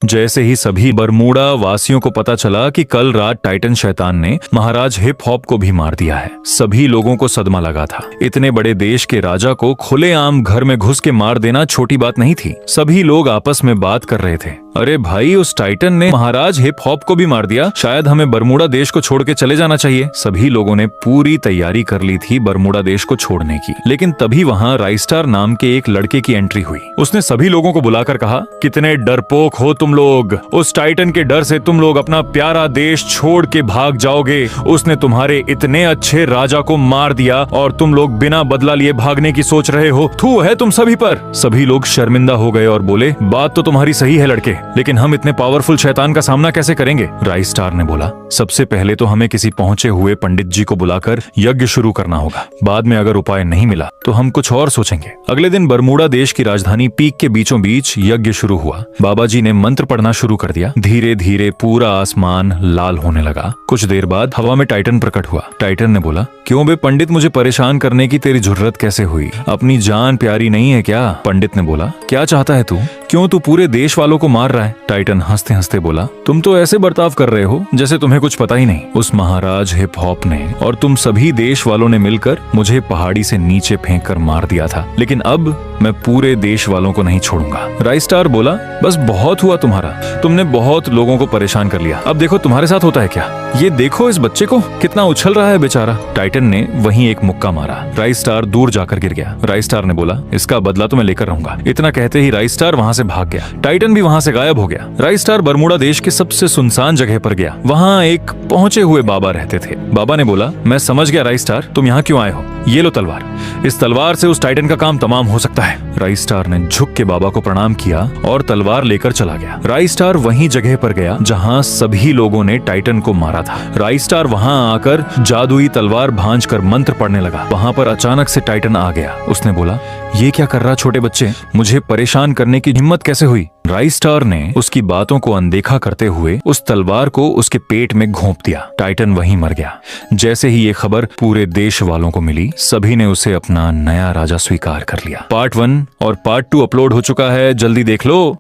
जैसे ही सभी बरमूडा वासियों को पता चला कि कल रात टाइटन शैतान ने महाराज हिप हॉप को भी मार दिया है, सभी लोगों को सदमा लगा था। इतने बड़े देश के राजा को खुलेआम घर में घुस के मार देना छोटी बात नहीं थी। सभी लोग आपस में बात कर रहे थे, अरे भाई उस टाइटन ने महाराज हिप हॉप को भी मार दिया, शायद हमें बरमूडा देश को छोड़ के चले जाना चाहिए। सभी लोगों ने पूरी तैयारी कर ली थी बरमूडा देश को छोड़ने की, लेकिन तभी वहाँ राइस्टार नाम के एक लड़के की एंट्री हुई। उसने सभी लोगों को बुलाकर कहा, कितने डरपोक हो तुम लोग, उस टाइटन के डर से तुम लोग अपना प्यारा देश छोड़ के भाग जाओगे। उसने तुम्हारे इतने अच्छे राजा को मार दिया और तुम लोग बिना बदला लिए भागने की सोच रहे हो। थू है तुम सभी पर। सभी लोग शर्मिंदा हो गए और बोले, बात तो तुम्हारी सही है लड़के, लेकिन हम इतने पावरफुल शैतान का सामना कैसे करेंगे? राइस्टार ने बोला, सबसे पहले तो हमें किसी पहुंचे हुए पंडित जी को बुलाकर यज्ञ शुरू करना होगा। बाद में अगर उपाय नहीं मिला तो हम कुछ और सोचेंगे। अगले दिन बरमूडा देश की राजधानी पीक के बीचों बीच यज्ञ शुरू हुआ। बाबा जी ने मंत्र पढ़ना शुरू कर दिया। धीरे धीरे पूरा आसमान लाल होने लगा। कुछ देर बाद हवा में टाइटन प्रकट हुआ। टाइटन ने बोला, क्यों बे पंडित, मुझे परेशान करने की तेरी जुर्रत कैसे हुई? अपनी जान प्यारी नहीं है क्या? पंडित ने बोला, क्या चाहता है तू? क्यों तू पूरे देश वालों को मार रहा है? टाइटन हंसते हंसते बोला, तुम तो ऐसे बर्ताव कर रहे हो जैसे तुम्हें कुछ पता ही नहीं। उस महाराज हिप हॉप ने और तुम सभी देश वालों ने मिलकर मुझे पहाड़ी से नीचे फेंक कर मार दिया था, लेकिन अब मैं पूरे देश वालों को नहीं छोड़ूंगा। राइस्टार बोला, बस बहुत हुआ तुम्हारा, तुमने बहुत लोगों को परेशान कर लिया। अब देखो तुम्हारे साथ होता है क्या। ये देखो इस बच्चे को, कितना उछल रहा है बेचारा। टाइटन ने वहीं एक मुक्का मारा। राइस्टार दूर जाकर गिर गया। राइस्टार ने बोला, इसका बदला तो मैं लेकर रहूंगा। इतना कहते ही राइस्टार वहां से भाग गया। टाइटन भी वहां से गायब हो गया। राइस्टार बरमूडा देश के सबसे सुनसान जगह पर गया। वहां एक पहुंचे हुए बाबा रहते थे। बाबा ने बोला, मैं समझ गया राइस्टार, तुम यहाँ क्यों आए हो। ये लो तलवार, इस तलवार से उस टाइटन का काम तमाम हो सकता है। राइस्टार ने झुक के बाबा को प्रणाम किया और तलवार लेकर चला गया। राइस्टार वहीं जगह पर गया जहां सभी लोगों ने टाइटन को मारा था। राइस्टार वहां आकर जादुई तलवार भांज कर मंत्र पढ़ने लगा। वहां पर अचानक से टाइटन आ गया। उसने बोला, ये क्या कर रहा छोटे बच्चे, मुझे परेशान करने की हिम्मत कैसे हुई? राइस्टार ने उसकी बातों को अनदेखा करते हुए उस तलवार को उसके पेट में घोंप दिया। टाइटन वहीं मर गया। जैसे ही ये खबर पूरे देश वालों को मिली, सभी ने उसे अपना नया राजा स्वीकार कर लिया। पार्ट 1 और पार्ट 2 अपलोड हो चुका है, जल्दी देख लो।